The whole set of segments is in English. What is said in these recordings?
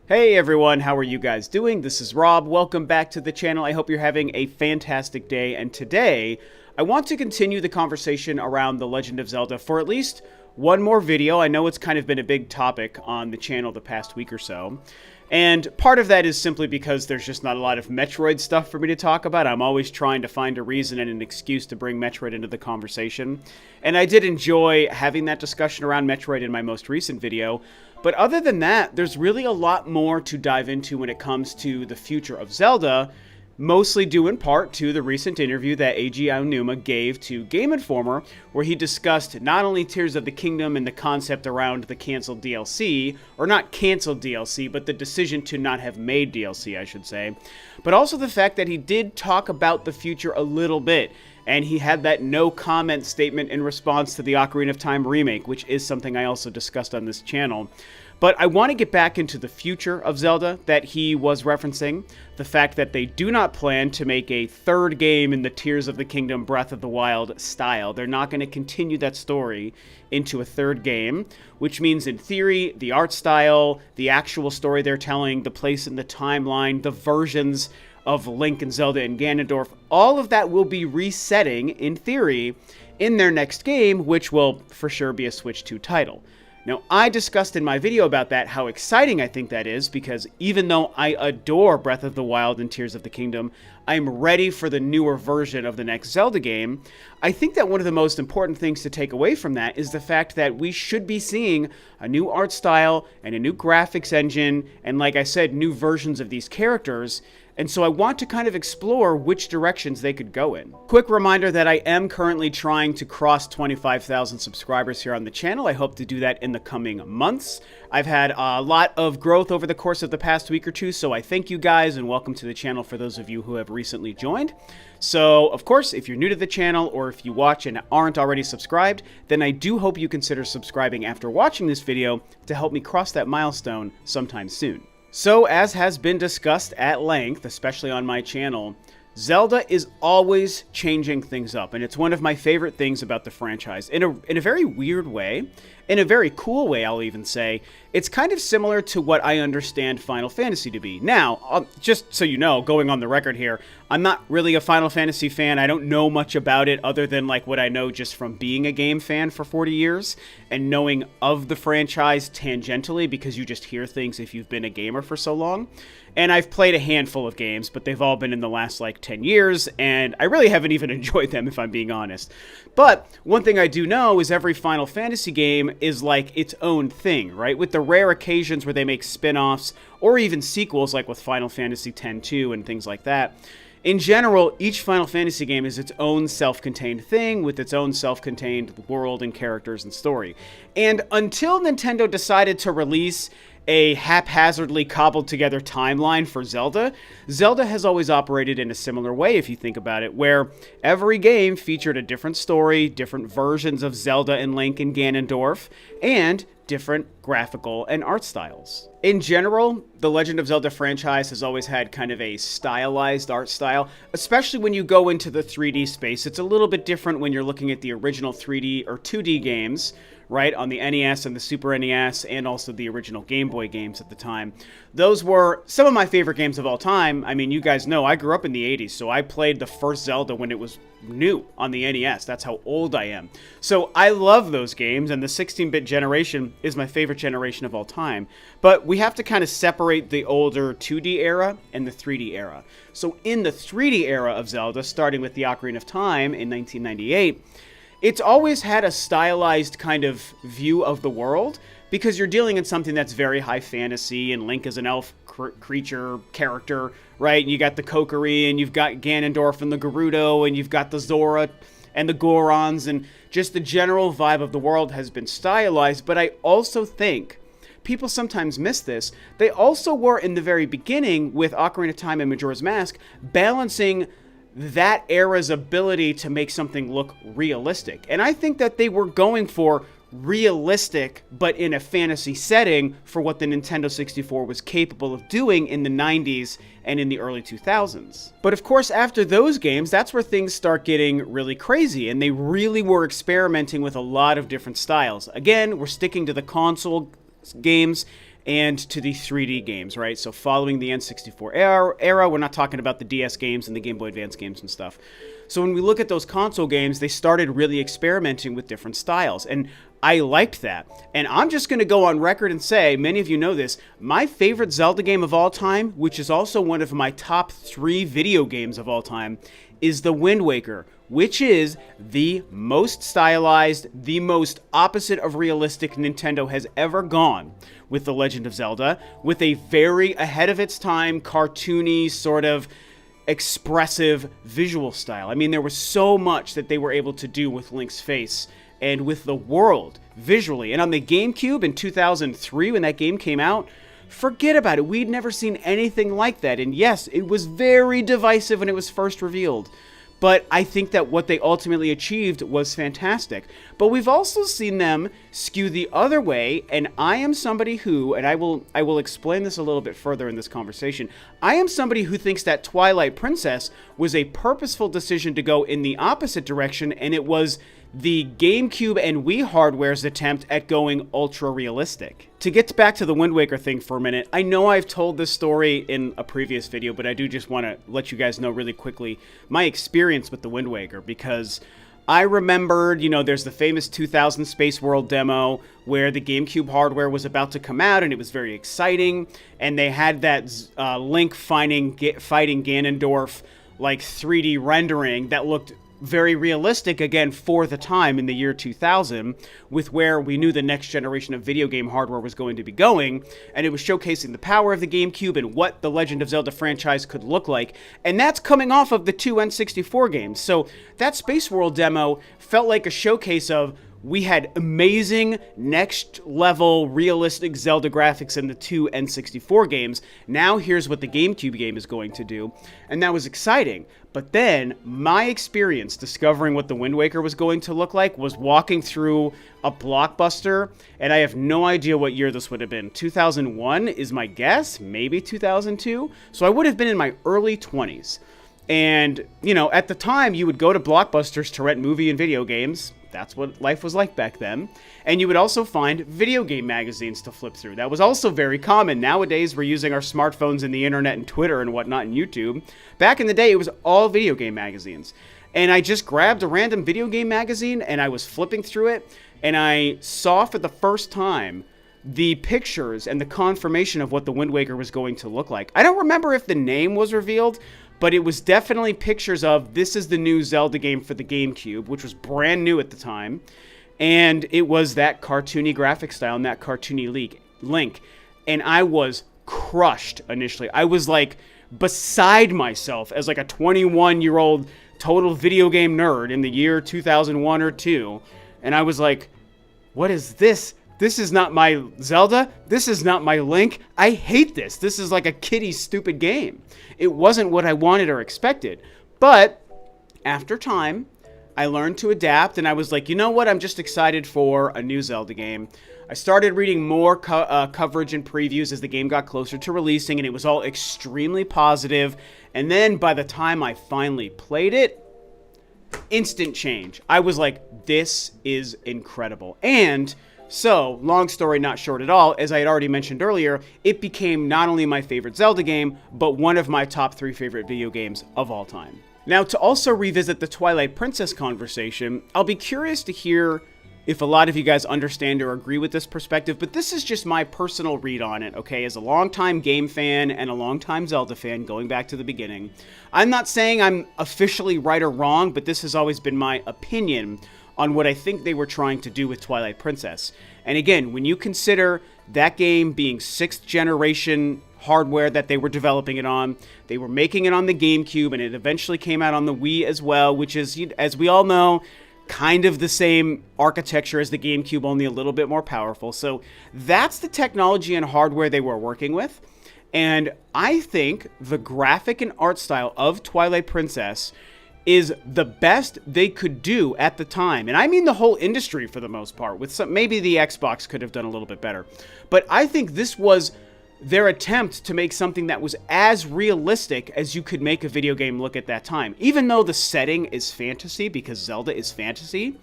Hey everyone, how are you guys doing? This is Rob. Welcome back to the channel. I hope you're having a fantastic day. And today, I want to continue the conversation around The Legend of Zelda for at least one more video. I know it's kind of been a big topic on the channel the past week or so. And part of that is simply because there's just not a lot of Metroid stuff for me to talk about. I'm always trying to find a reason and an excuse to bring Metroid into the conversation. And I did enjoy having that discussion around Metroid in my most recent video. But other than that, there's really a lot more to dive into when it comes to the future of Zelda, mostly due in part to the recent interview that Eiji Aonuma gave to Game Informer, where he discussed not only Tears of the Kingdom and the concept around the canceled DLC, or not canceled DLC, but the decision to not have made DLC, I should say, but also the fact that he did talk about the future a little bit, and he had that no comment statement in response to the Ocarina of Time remake, which is something I also discussed on this channel. But I want to get back into the future of Zelda that he was referencing, the fact that they do not plan to make a third game in the Tears of the Kingdom Breath of the Wild style. They're not going to continue that story into a third game, which means in theory, the art style, the actual story they're telling, the place in the timeline, the versions of Link and Zelda and Ganondorf, all of that will be resetting, in theory, in their next game, which will for sure be a Switch 2 title. Now, I discussed in my video about that how exciting I think that is, because even though I adore Breath of the Wild and Tears of the Kingdom, I'm ready for the newer version of the next Zelda game. I think that one of the most important things to take away from that is the fact that we should be seeing a new art style and a new graphics engine, and like I said, new versions of these characters. And so I want to kind of explore which directions they could go in. Quick reminder that I am currently trying to cross 25,000 subscribers here on the channel. I hope to do that in the coming months. I've had a lot of growth over the course of the past week or two, so I thank you guys and welcome to the channel for those of you who have recently joined. So, of course, if you're new to the channel or if you watch and aren't already subscribed, then I do hope you consider subscribing after watching this video to help me cross that milestone sometime soon. So, as has been discussed at length, especially on my channel, Zelda is always changing things up, and it's one of my favorite things about the franchise. In a very weird way, in a very cool way, I'll even say, it's kind of similar to what I understand Final Fantasy to be. Now, just so you know, going on the record here, I'm not really a Final Fantasy fan. I don't know much about it other than like what I know just from being a game fan for 40 years and knowing of the franchise tangentially, because you just hear things if you've been a gamer for so long. And I've played a handful of games, but they've all been in the last like 10 years, and I really haven't even enjoyed them if I'm being honest. But one thing I do know is every Final Fantasy game is like its own thing, right? With the rare occasions where they make spin-offs or even sequels like with Final Fantasy X-2 and things like that. In general, each Final Fantasy game is its own self-contained thing with its own self-contained world and characters and story. And until Nintendo decided to release a haphazardly cobbled together timeline for Zelda, Zelda has always operated in a similar way if you think about it, where every game featured a different story, different versions of Zelda and Link and Ganondorf, and different graphical and art styles. In general, the Legend of Zelda franchise has always had kind of a stylized art style, especially when you go into the 3D space. It's a little bit different when you're looking at the original 3D or 2D games, right, on the NES and the Super NES, and also the original Game Boy games at the time. Those were some of my favorite games of all time. I mean, you guys know, I grew up in the 80s, so I played the first Zelda when it was new on the NES. That's how old I am. So I love those games, and the 16-bit generation is my favorite generation of all time. But we have to kind of separate the older 2D era and the 3D era. So in the 3D era of Zelda, starting with the Ocarina of Time in 1998, it's always had a stylized kind of view of the world, because you're dealing in something that's very high fantasy, and Link is an elf creature character, right? And you got the Kokiri, and you've got Ganondorf and the Gerudo, and you've got the Zora and the Gorons, and just the general vibe of the world has been stylized. But I also think people sometimes miss this. They also were, in the very beginning, with Ocarina of Time and Majora's Mask, balancing that era's ability to make something look realistic. And I think that they were going for realistic, but in a fantasy setting, for what the Nintendo 64 was capable of doing in the 90s and in the early 2000s. But of course, after those games, that's where things start getting really crazy, and they really were experimenting with a lot of different styles. Again, we're sticking to the console games, and to the 3D games, right? So following the N64 era, we're not talking about the DS games and the Game Boy Advance games and stuff. So when we look at those console games, they started really experimenting with different styles, and I liked that. And I'm just going to go on record and say, many of you know this, my favorite Zelda game of all time, which is also one of my top 3 video games of all time, is The Wind Waker, which is the most stylized, the most opposite of realistic Nintendo has ever gone with The Legend of Zelda, with a very ahead of its time, cartoony, sort of expressive visual style. I mean, there was so much that they were able to do with Link's face and with the world visually. And on the GameCube in 2003, when that game came out, forget about it. We'd never seen anything like that. And yes, it was very divisive when it was first revealed. But I think that what they ultimately achieved was fantastic. But we've also seen them skew the other way, and I am somebody who, and I will explain this a little bit further in this conversation, I am somebody who thinks that Twilight Princess was a purposeful decision to go in the opposite direction, and it was the GameCube and Wii hardware's attempt at going ultra-realistic. To get back to the Wind Waker thing for a minute, I know I've told this story in a previous video, but I do just want to let you guys know really quickly my experience with the Wind Waker, because I remembered, there's the famous 2000 Space World demo where the GameCube hardware was about to come out, and it was very exciting, and they had that Link fighting Ganondorf, like 3D rendering that looked very realistic, again, for the time in the year 2000, with where we knew the next generation of video game hardware was going to be going, and it was showcasing the power of the GameCube and what the Legend of Zelda franchise could look like, and that's coming off of the 2 N64 games. So that Space World demo felt like a showcase of, we had amazing, next-level, realistic Zelda graphics in the 2 N64 games. Now here's what the GameCube game is going to do. And that was exciting. But then, my experience discovering what the Wind Waker was going to look like was walking through a Blockbuster, and I have no idea what year this would have been. 2001 is my guess, maybe 2002. So I would have been in my early 20s. And, at the time, you would go to Blockbusters to rent movie and video games. That's what life was like back then. And you would also find video game magazines to flip through. That was also very common. Nowadays, we're using our smartphones and the internet and Twitter and whatnot and YouTube. Back in the day, it was all video game magazines. And I just grabbed a random video game magazine and I was flipping through it. And I saw for the first time the pictures and the confirmation of what the Wind Waker was going to look like. I don't remember if the name was revealed, but it was definitely pictures of, this is the new Zelda game for the GameCube, which was brand new at the time. And it was that cartoony graphic style and that cartoony Link. And I was crushed initially. I was like beside myself as like a 21-year-old total video game nerd in the year 2001 or 2. And I was like, what is this? This is not my Zelda. This is not my Link. I hate this. This is like a kiddie stupid game. It wasn't what I wanted or expected. But after time, I learned to adapt, and I was like, you know what? I'm just excited for a new Zelda game. I started reading more coverage and previews as the game got closer to releasing, and it was all extremely positive. And then by the time I finally played it, instant change. I was like, this is incredible. And so, long story not short at all, as I had already mentioned earlier, it became not only my favorite Zelda game, but one of my top 3 favorite video games of all time. Now, to also revisit the Twilight Princess conversation, I'll be curious to hear if a lot of you guys understand or agree with this perspective, but this is just my personal read on it, okay? As a longtime game fan and a longtime Zelda fan, going back to the beginning, I'm not saying I'm officially right or wrong, but this has always been my opinion on what I think they were trying to do with Twilight Princess. And again, when you consider that game being 6th generation hardware that they were developing it on, they were making it on the GameCube, and it eventually came out on the Wii as well, which is, as we all know, kind of the same architecture as the GameCube, only a little bit more powerful. So that's the technology and hardware they were working with. And I think the graphic and art style of Twilight Princess is the best they could do at the time. And I mean the whole industry for the most part. With some, maybe the Xbox could have done a little bit better. But I think this was their attempt to make something that was as realistic as you could make a video game look at that time. Even though the setting is fantasy, because Zelda is fantasy,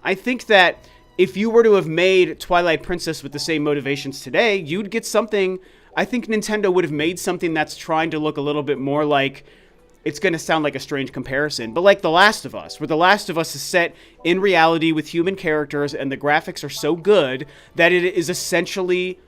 I think that if you were to have made Twilight Princess with the same motivations today, you'd get something. I think Nintendo would have made something that's trying to look a little bit more like, it's going to sound like a strange comparison, but like The Last of Us, where The Last of Us is set in reality with human characters and the graphics are so good that it is essentially,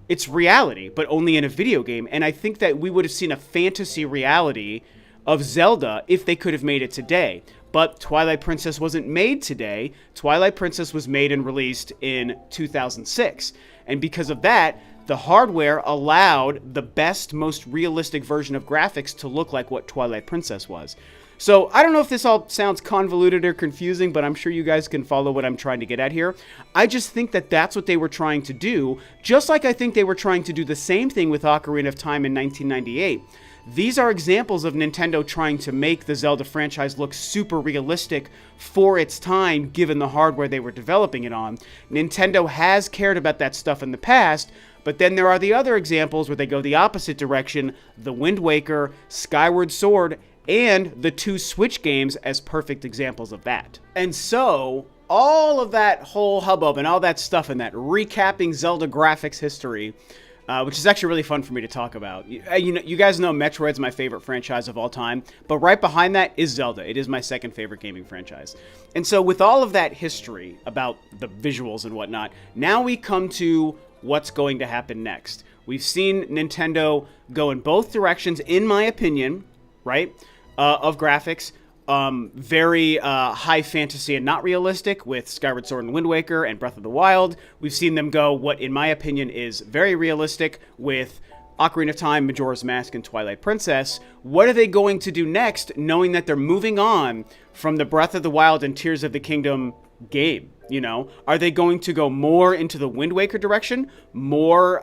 it's reality, but only in a video game. And I think that we would have seen a fantasy reality of Zelda if they could have made it today. But Twilight Princess wasn't made today. Twilight Princess was made and released in 2006. And because of that, the hardware allowed the best, most realistic version of graphics to look like what Twilight Princess was. So I don't know if this all sounds convoluted or confusing, but I'm sure you guys can follow what I'm trying to get at here. I just think that that's what they were trying to do, just like I think they were trying to do the same thing with Ocarina of Time in 1998. These are examples of Nintendo trying to make the Zelda franchise look super realistic for its time, given the hardware they were developing it on. Nintendo has cared about that stuff in the past, but then there are the other examples where they go the opposite direction, the Wind Waker, Skyward Sword, and the 2 Switch games as perfect examples of that. And so, all of that whole hubbub and all that stuff and that recapping Zelda graphics history, which is actually really fun for me to talk about. You guys know Metroid's my favorite franchise of all time, but right behind that is Zelda. It is my second favorite gaming franchise. And so with all of that history about the visuals and whatnot, now we come to what's going to happen next. We've seen Nintendo go in both directions, in my opinion, right, of graphics. Very high fantasy and not realistic with Skyward Sword and Wind Waker and Breath of the Wild. We've seen them go what, in my opinion, is very realistic with Ocarina of Time, Majora's Mask, and Twilight Princess. What are they going to do next, knowing that they're moving on from the Breath of the Wild and Tears of the Kingdom game? You know, are they going to go more into the Wind Waker direction, more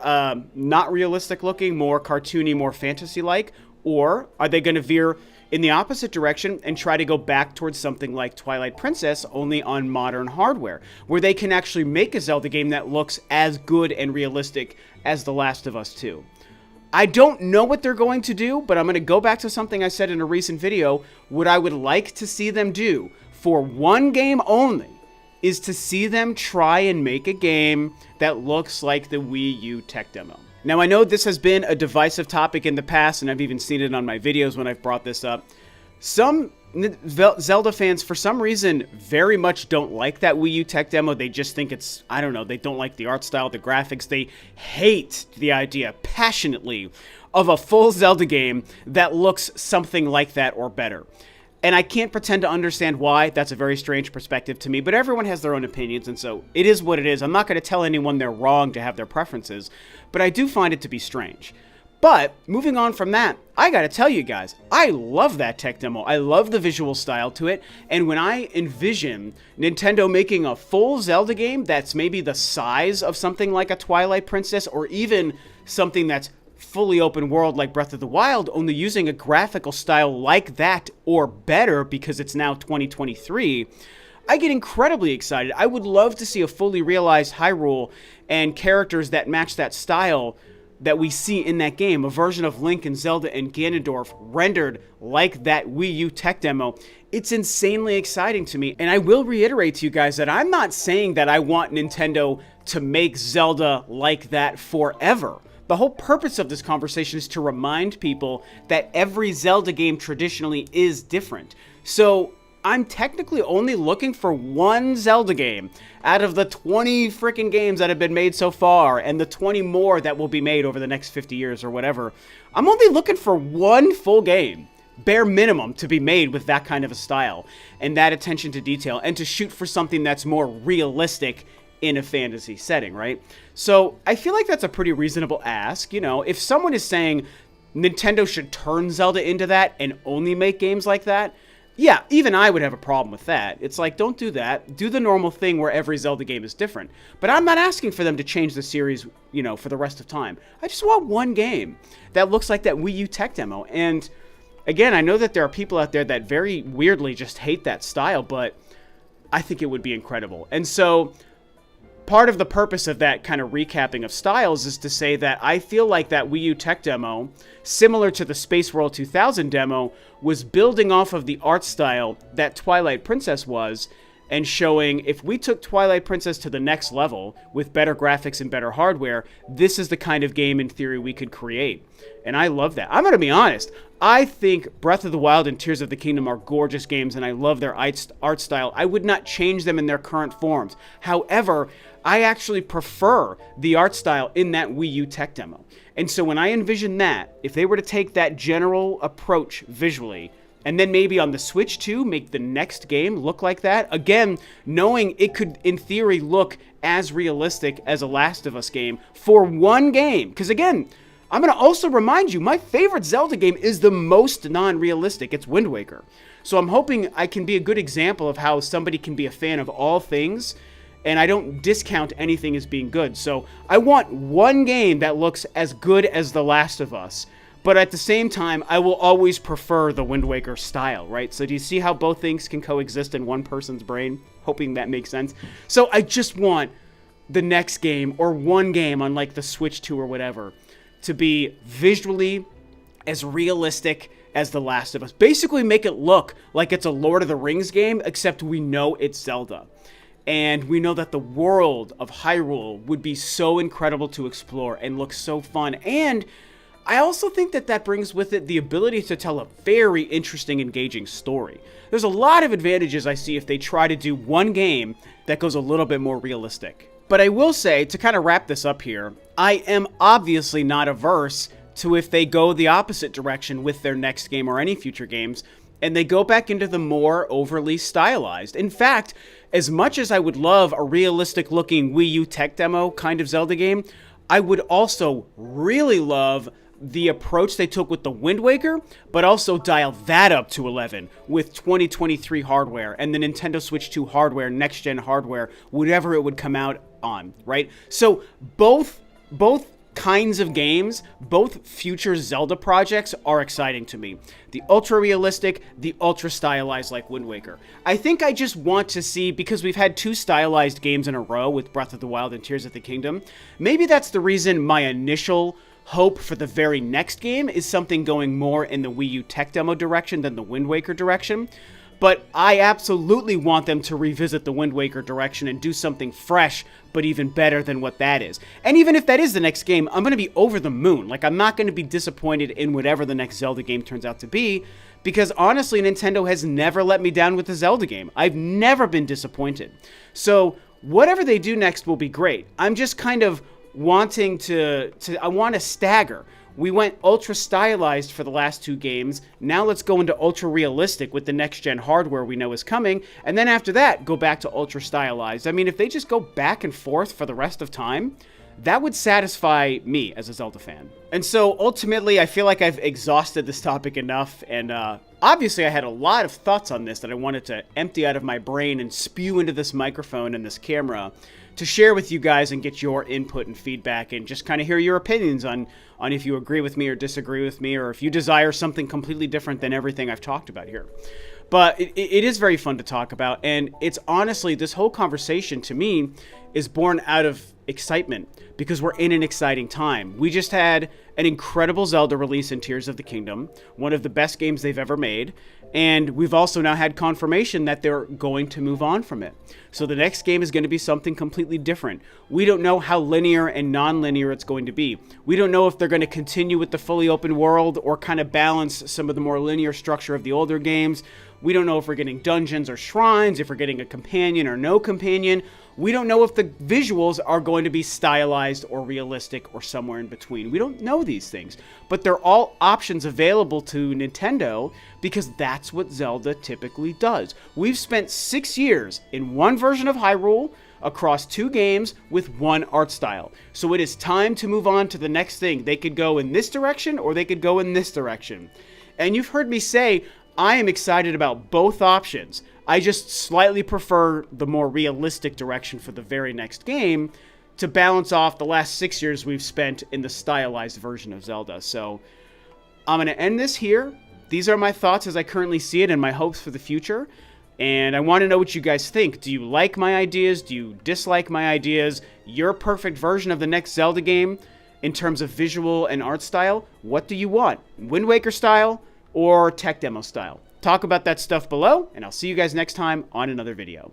not realistic looking, more cartoony, more fantasy-like, or are they going to veer in the opposite direction and try to go back towards something like Twilight Princess, only on modern hardware, where they can actually make a Zelda game that looks as good and realistic as The Last of Us 2? I don't know what they're going to do, but I'm going to go back to something I said in a recent video. What I would like to see them do for one game only is to see them try and make a game that looks like the Wii U tech demo. Now, I know this has been a divisive topic in the past, and I've even seen it on my videos when I've brought this up. Some Zelda fans, for some reason, very much don't like that Wii U tech demo. They just think it's, I don't know, they don't like the art style, the graphics. They hate the idea passionately of a full Zelda game that looks something like that or better. And I can't pretend to understand why. That's a very strange perspective to me, but everyone has their own opinions, and so it is what it is. I'm not going to tell anyone they're wrong to have their preferences, but I do find it to be strange. But moving on from that, I got to tell you guys, I love that tech demo. I love the visual style to it, and when I envision Nintendo making a full Zelda game that's maybe the size of something like a Twilight Princess, or even something that's fully open world like Breath of the Wild, only using a graphical style like that or better because it's now 2023, I get incredibly excited. I would love to see a fully realized Hyrule and characters that match that style that we see in that game, a version of Link and Zelda and Ganondorf rendered like that Wii U tech demo. It's insanely exciting to me, and I will reiterate to you guys that I'm not saying that I want Nintendo to make Zelda like that forever. The whole purpose of this conversation is to remind people that every Zelda game traditionally is different. So I'm technically only looking for one Zelda game out of the 20 freaking games that have been made so far and the 20 more that will be made over the next 50 years or whatever. I'm only looking for one full game, bare minimum, to be made with that kind of a style and that attention to detail, and to shoot for something that's more realistic in a fantasy setting, right? So I feel like that's a pretty reasonable ask. You know, if someone is saying Nintendo should turn Zelda into that and only make games like that, yeah, even I would have a problem with that. It's like, don't do that. Do the normal thing where every Zelda game is different. But I'm not asking for them to change the series, you know, for the rest of time. I just want one game that looks like that Wii U tech demo. And again, I know that there are people out there that very weirdly just hate that style, but I think it would be incredible. And so part of the purpose of that kind of recapping of styles is to say that I feel like that Wii U tech demo, similar to the Space World 2000 demo, was building off of the art style that Twilight Princess was, and showing if we took Twilight Princess to the next level with better graphics and better hardware, this is the kind of game in theory we could create. And I love that. I'm going to be honest. I think Breath of the Wild and Tears of the Kingdom are gorgeous games, and I love their art style. I would not change them in their current forms. However, I actually prefer the art style in that Wii U tech demo. And so when I envision that, if they were to take that general approach visually, and then maybe on the Switch too, make the next game look like that, again, knowing it could, in theory, look as realistic as a Last of Us game for one game. Because again, I'm going to also remind you, my favorite Zelda game is the most non-realistic. It's Wind Waker. So I'm hoping I can be a good example of how somebody can be a fan of all things, and I don't discount anything as being good. So I want one game that looks as good as The Last of Us, but at the same time, I will always prefer the Wind Waker style, right? So do you see how both things can coexist in one person's brain? Hoping that makes sense. So I just want the next game, or one game on like the Switch 2 or whatever, to be visually as realistic as The Last of Us. Basically make it look like it's a Lord of the Rings game, except we know it's Zelda. And we know that the world of Hyrule would be so incredible to explore and look so fun. And I also think that that brings with it the ability to tell a very interesting, engaging story. There's a lot of advantages I see if they try to do one game that goes a little bit more realistic. But I will say, to kind of wrap this up here, I am obviously not averse to if they go the opposite direction with their next game or any future games, and they go back into the more overly stylized. In fact, as much as I would love a realistic-looking Wii U tech demo kind of Zelda game, I would also really love the approach they took with the Wind Waker, but also dial that up to 11 with 2023 hardware and the Nintendo Switch 2 hardware, next-gen hardware, whatever it would come out on, right? So both kinds of games, both future Zelda projects are exciting to me. The ultra-realistic, the ultra-stylized like Wind Waker. I think I just want to see, because we've had two stylized games in a row with Breath of the Wild and Tears of the Kingdom, maybe that's the reason my initial hope for the very next game is something going more in the Wii U tech demo direction than the Wind Waker direction. But I absolutely want them to revisit the Wind Waker direction and do something fresh, but even better than what that is. And even if that is the next game, I'm going to be over the moon. Like, I'm not going to be disappointed in whatever the next Zelda game turns out to be, because honestly, Nintendo has never let me down with a Zelda game. I've never been disappointed. So whatever they do next will be great. I'm just kind of wanting I want to stagger. We went ultra stylized for the last two games. Now let's go into ultra realistic with the next gen hardware we know is coming. And then after that, go back to ultra stylized. I mean, if they just go back and forth for the rest of time, that would satisfy me as a Zelda fan. And so ultimately, I feel like I've exhausted this topic enough. And obviously, I had a lot of thoughts on this that I wanted to empty out of my brain and spew into this microphone and this camera to share with you guys and get your input and feedback and just kind of hear your opinions on if you agree with me or disagree with me, or if you desire something completely different than everything I've talked about here. But it is very fun to talk about, and it's honestly, this whole conversation to me is born out of excitement because we're in an exciting time. We just had an incredible Zelda release in Tears of the Kingdom, one of the best games they've ever made, and we've also now had confirmation that they're going to move on from it. So the next game is going to be something completely different. We don't know how linear and non-linear it's going to be. We don't know if they're going to continue with the fully open world or kind of balance some of the more linear structure of the older games. We don't know if we're getting dungeons or shrines, if we're getting a companion or no companion. We don't know if the visuals are going to be stylized or realistic or somewhere in between. We don't know these things, but they're all options available to Nintendo because that's what Zelda typically does. We've spent 6 years in one version of Hyrule across two games with one art style. So it is time to move on to the next thing. They could go in this direction or they could go in this direction. And you've heard me say, I am excited about both options. I just slightly prefer the more realistic direction for the very next game to balance off the last 6 years we've spent in the stylized version of Zelda. So I'm going to end this here. These are my thoughts as I currently see it and my hopes for the future. And I want to know what you guys think. Do you like my ideas? Do you dislike my ideas? Your perfect version of the next Zelda game in terms of visual and art style? What do you want? Wind Waker style or tech demo style? Talk about that stuff below, and I'll see you guys next time on another video.